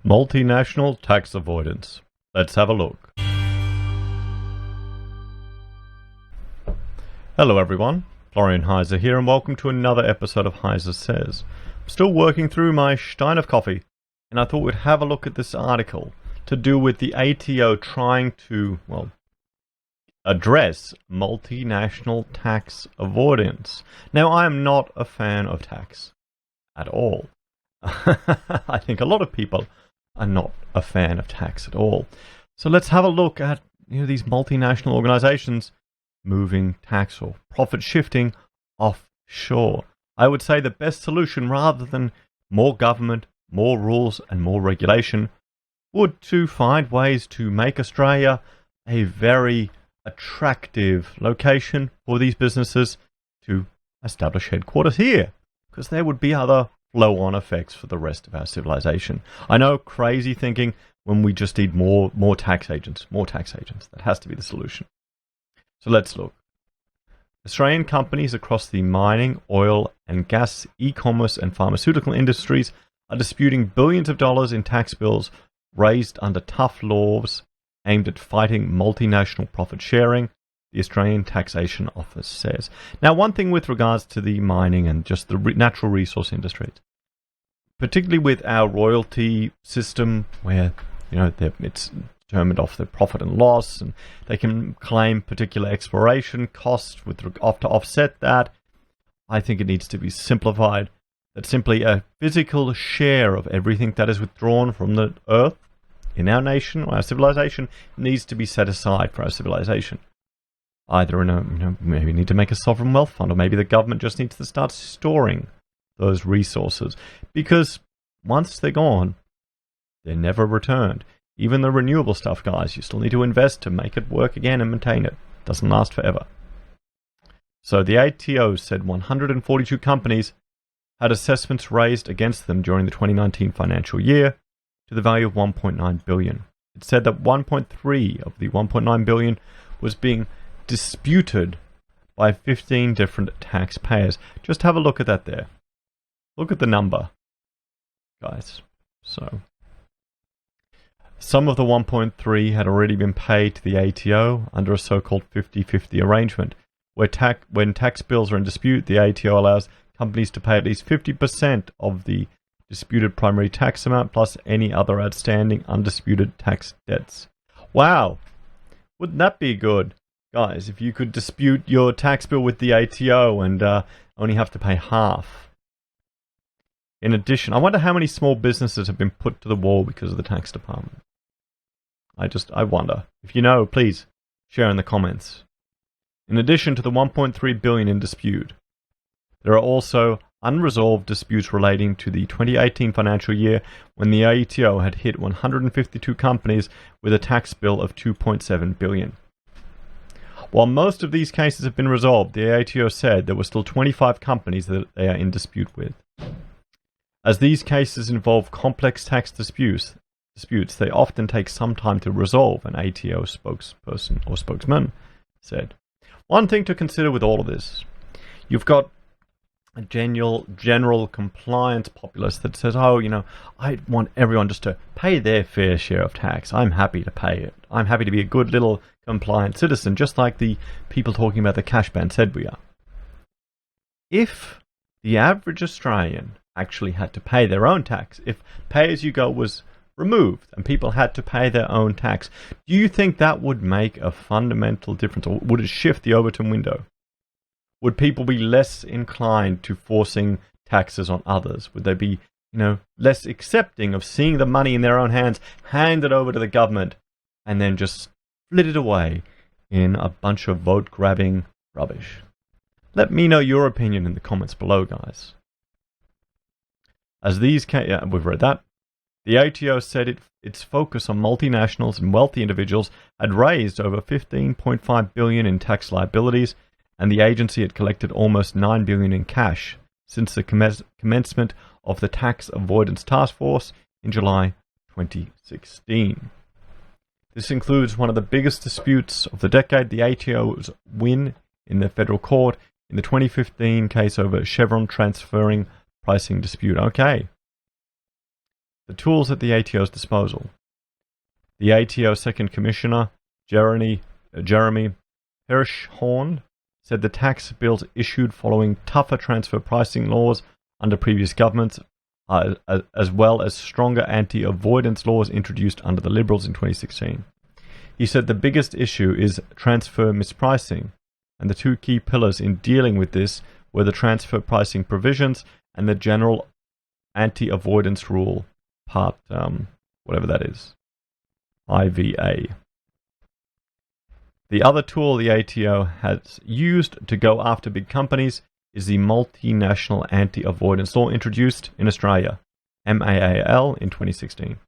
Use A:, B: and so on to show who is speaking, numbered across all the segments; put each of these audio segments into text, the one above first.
A: Multinational tax avoidance. Let's have a look. Hello everyone, Florian Heise here and welcome to another episode of Heise Says. I'm still working through my stein of coffee and I thought we'd have a look at this article to do with the ATO trying to, address multinational tax avoidance. Now, I am not a fan of tax at all. I think a lot of people are not a fan of tax at all. So let's have a look at these multinational organizations moving tax or profit shifting offshore. I would say the best solution, rather than more government, more rules and more regulation, would to find ways to make Australia a very attractive location for these businesses to establish headquarters here, because there would be other flow-on effects for the rest of our civilization. I know, crazy thinking when we just need more tax agents. More tax agents. That has to be the solution. So let's look. Australian companies across the mining, oil and gas, e-commerce and pharmaceutical industries are disputing billions of dollars in tax bills raised under tough laws aimed at fighting multinational profit sharing, the Australian Taxation Office says. Now, one thing with regards to the mining and just the natural resource industries, particularly with our royalty system where, it's determined off their profit and loss and they can claim particular exploration costs to offset that, I think it needs to be simplified that simply a physical share of everything that is withdrawn from the earth in our nation or our civilization needs to be set aside for our civilization. Either maybe we need to make a sovereign wealth fund, or maybe the government just needs to start storing those resources. Because once they're gone, they're never returned. Even the renewable stuff, guys, you still need to invest to make it work again and maintain it. It doesn't last forever. So the ATO said 142 companies had assessments raised against them during the 2019 financial year to the value of $1.9 billion. It said that 1.3 of the $1.9 billion was being disputed by 15 different taxpayers. Just have a look at that there. Look at the number, guys. So, some of the 1.3 had already been paid to the ATO under a so-called 50-50 arrangement, where when tax bills are in dispute, the ATO allows companies to pay at least 50% of the disputed primary tax amount plus any other outstanding undisputed tax debts. Wow! Wouldn't that be good? Guys, if you could dispute your tax bill with the ATO and only have to pay half. In addition, I wonder how many small businesses have been put to the wall because of the tax department. I wonder. If you know, please share in the comments. In addition to the $1.3 billion in dispute, there are also unresolved disputes relating to the 2018 financial year when the ATO had hit 152 companies with a tax bill of $2.7 billion. While most of these cases have been resolved, the ATO said there were still 25 companies that they are in dispute with. As these cases involve complex tax disputes, they often take some time to resolve, an ATO spokesperson or spokesman said. One thing to consider with all of this, you've got a general compliance populace that says, I want everyone just to pay their fair share of tax. I'm happy to pay it. I'm happy to be a good little compliant citizen, just like the people talking about the cash ban said we are. If the average Australian actually had to pay their own tax, if pay-as-you-go was removed and people had to pay their own tax, do you think that would make a fundamental difference, or would it shift the Overton window? Would people be less inclined to forcing taxes on others? Would they be, less accepting of seeing the money in their own hands handed over to the government and then just flitted away in a bunch of vote-grabbing rubbish? Let me know your opinion in the comments below, guys. As we've read that. The ATO said its focus on multinationals and wealthy individuals had raised over $15.5 billion in tax liabilities, and the agency had collected almost $9 billion in cash since the commencement of the Tax Avoidance Task Force in July 2016. This includes one of the biggest disputes of the decade, the ATO's win in the federal court in the 2015 case over Chevron transferring pricing dispute. Okay. The tools at the ATO's disposal. The ATO Second Commissioner, Jeremy Hirschhorn, said the tax bills issued following tougher transfer pricing laws under previous governments, as well as stronger anti-avoidance laws introduced under the Liberals in 2016. He said the biggest issue is transfer mispricing, and the two key pillars in dealing with this were the transfer pricing provisions and the general anti-avoidance rule, part whatever that is, IVA. The other tool the ATO has used to go after big companies is the Multinational Anti-Avoidance Law introduced in Australia, MAAL, in 2016.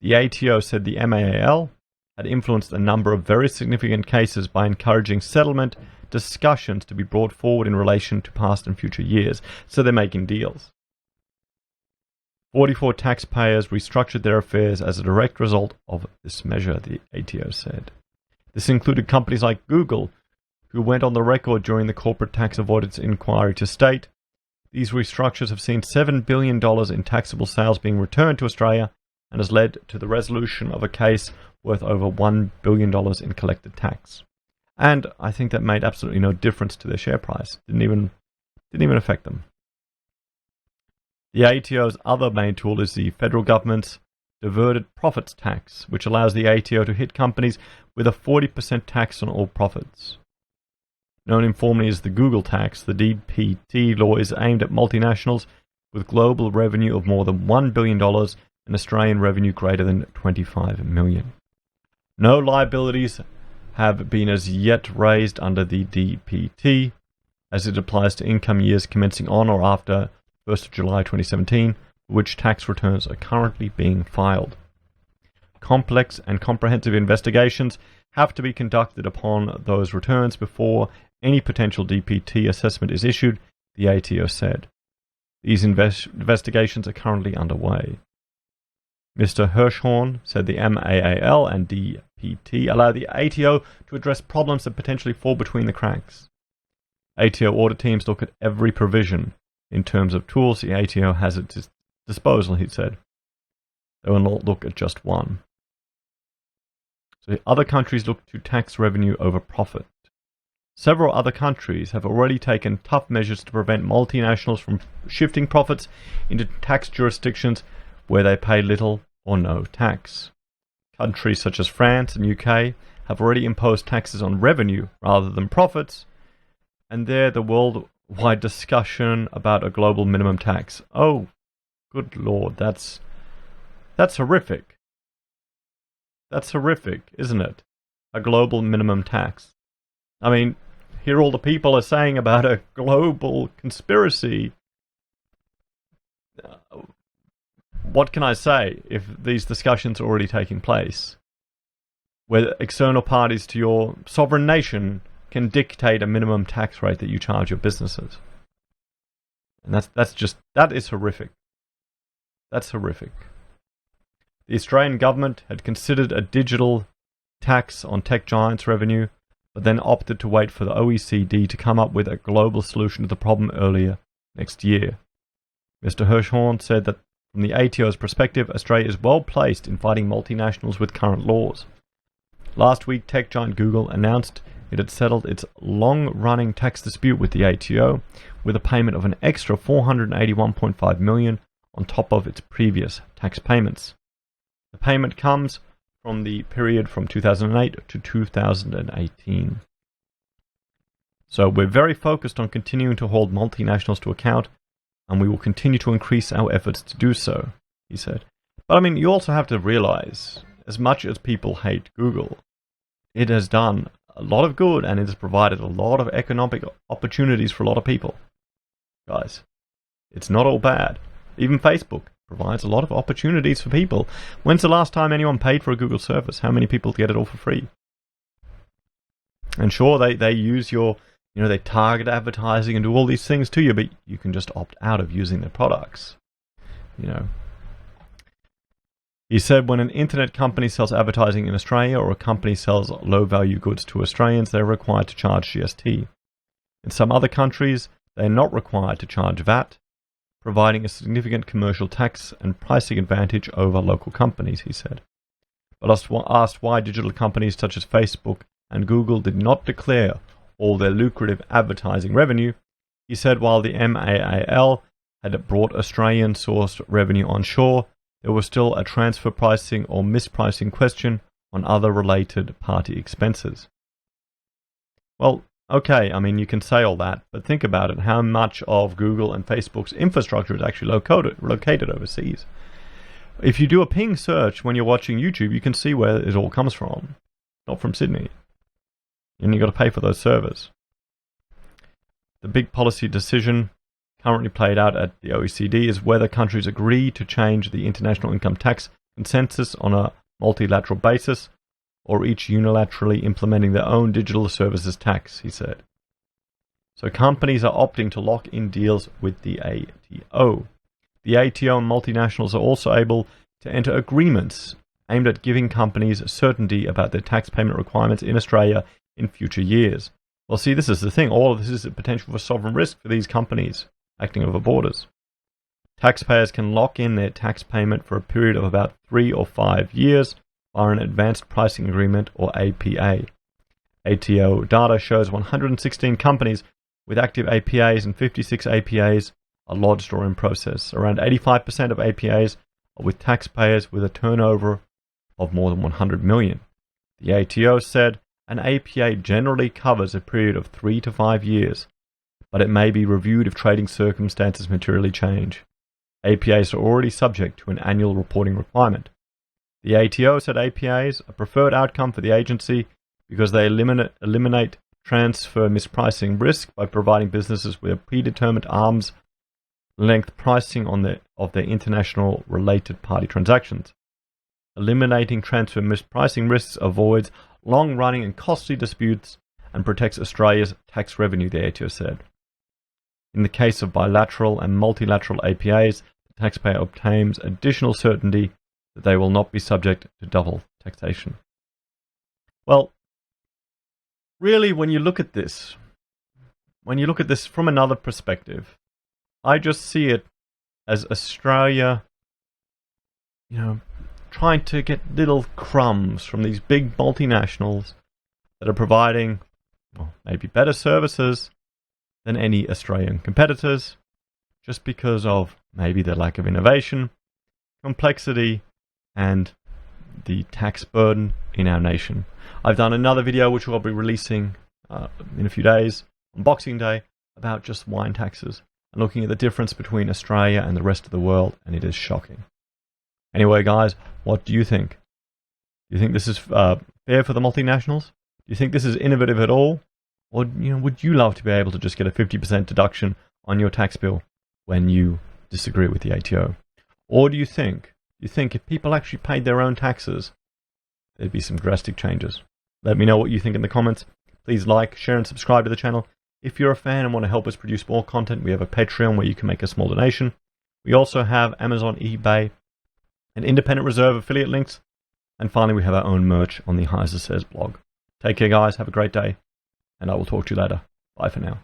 A: The ATO said the MAAL had influenced a number of very significant cases by encouraging settlement discussions to be brought forward in relation to past and future years, so they're making deals. 44 taxpayers restructured their affairs as a direct result of this measure, the ATO said. This included companies like Google, who went on the record during the corporate tax avoidance inquiry to state, these restructures have seen $7 billion in taxable sales being returned to Australia and has led to the resolution of a case worth over $1 billion in collected tax. And I think that made absolutely no difference to their share price. Didn't even affect them. The ATO's other main tool is the federal government's diverted profits tax, which allows the ATO to hit companies with a 40% tax on all profits. Known informally as the Google tax, the DPT law is aimed at multinationals with global revenue of more than $1 billion and Australian revenue greater than $25 million. No liabilities have been as yet raised under the DPT, as it applies to income years commencing on or after 1st of July 2017, for which tax returns are currently being filed. Complex and comprehensive investigations have to be conducted upon those returns before any potential DPT assessment is issued, the ATO said. These investigations are currently underway. Mr. Hirschhorn said the MAAL and DPT allow the ATO to address problems that potentially fall between the cracks. ATO audit teams look at every provision in terms of tools the ATO has at its disposal, he said. They will not look at just one. So other countries look to tax revenue over profit. Several other countries have already taken tough measures to prevent multinationals from shifting profits into tax jurisdictions where they pay little or no tax. Countries such as France and UK have already imposed taxes on revenue rather than profits, and there the worldwide discussion about a global minimum tax. Oh, good Lord, that's horrific. That's horrific, isn't it? A global minimum tax. I mean, here all the people are saying about a global conspiracy. What can I say if these discussions are already taking place? Where external parties to your sovereign nation can dictate a minimum tax rate that you charge your businesses. And that is horrific. That's horrific. The Australian government had considered a digital tax on tech giants' revenue, but then opted to wait for the OECD to come up with a global solution to the problem earlier next year. Mr. Hirschhorn said that from the ATO's perspective, Australia is well placed in fighting multinationals with current laws. Last week, tech giant Google announced it had settled its long-running tax dispute with the ATO with a payment of an extra $481.5 million on top of its previous tax payments. The payment comes from the period from 2008 to 2018. So we're very focused on continuing to hold multinationals to account, and we will continue to increase our efforts to do so, he said. But I mean, you also have to realize, as much as people hate Google, it has done a lot of good and it has provided a lot of economic opportunities for a lot of people. Guys, it's not all bad. Even Facebook provides a lot of opportunities for people. When's the last time anyone paid for a Google service? How many people get it all for free? And sure, they use your, they target advertising and do all these things to you, but you can just opt out of using their products. He said when an internet company sells advertising in Australia or a company sells low-value goods to Australians, they're required to charge GST. In some other countries, they're not required to charge VAT. providing a significant commercial tax and pricing advantage over local companies, he said. But asked why digital companies such as Facebook and Google did not declare all their lucrative advertising revenue, he said while the MAAL had brought Australian-sourced revenue onshore, there was still a transfer pricing or mispricing question on other related party expenses. Well, okay, I mean, you can say all that, but think about it. How much of Google and Facebook's infrastructure is actually located overseas? If you do a ping search when you're watching YouTube, you can see where it all comes from. Not from Sydney. And you've got to pay for those servers. The big policy decision currently played out at the OECD is whether countries agree to change the international income tax consensus on a multilateral basis or each unilaterally implementing their own digital services tax, he said. So companies are opting to lock in deals with the ATO. The ATO and multinationals are also able to enter agreements aimed at giving companies certainty about their tax payment requirements in Australia in future years. Well, see, this is the thing. All of this is a potential for sovereign risk for these companies acting over borders. Taxpayers can lock in their tax payment for a period of about 3 or 5 years via an advanced pricing agreement or APA. ATO data shows 116 companies with active APAs and 56 APAs are lodged or in process. Around 85% of APAs are with taxpayers with a turnover of more than 100 million. The ATO said an APA generally covers a period of 3 to 5 years, but it may be reviewed if trading circumstances materially change. APAs are already subject to an annual reporting requirement. The ATO said APAs are a preferred outcome for the agency because they eliminate transfer mispricing risk by providing businesses with a predetermined arm's length pricing of their international related party transactions. Eliminating transfer mispricing risks avoids long-running and costly disputes and protects Australia's tax revenue, the ATO said. In the case of bilateral and multilateral APAs, the taxpayer obtains additional certainty that they will not be subject to double taxation. Well, really, when you look at this from another perspective, I just see it as Australia, trying to get little crumbs from these big multinationals that are providing, maybe better services than any Australian competitors, just because of maybe their lack of innovation, complexity, and the tax burden in our nation. I've done another video which I'll be releasing in a few days, on Boxing Day, about just wine taxes and looking at the difference between Australia and the rest of the world, and it is shocking. Anyway, guys, what do you think? Do you think this is fair for the multinationals? Do you think this is innovative at all? Or would you love to be able to just get a 50% deduction on your tax bill when you disagree with the ATO? Or do you think if people actually paid their own taxes, there'd be some drastic changes? Let me know what you think in the comments. Please like, share, and subscribe to the channel. If you're a fan and want to help us produce more content, we have a Patreon where you can make a small donation. We also have Amazon, eBay, and Independent Reserve affiliate links. And finally, we have our own merch on the Heise Says blog. Take care, guys. Have a great day. And I will talk to you later. Bye for now.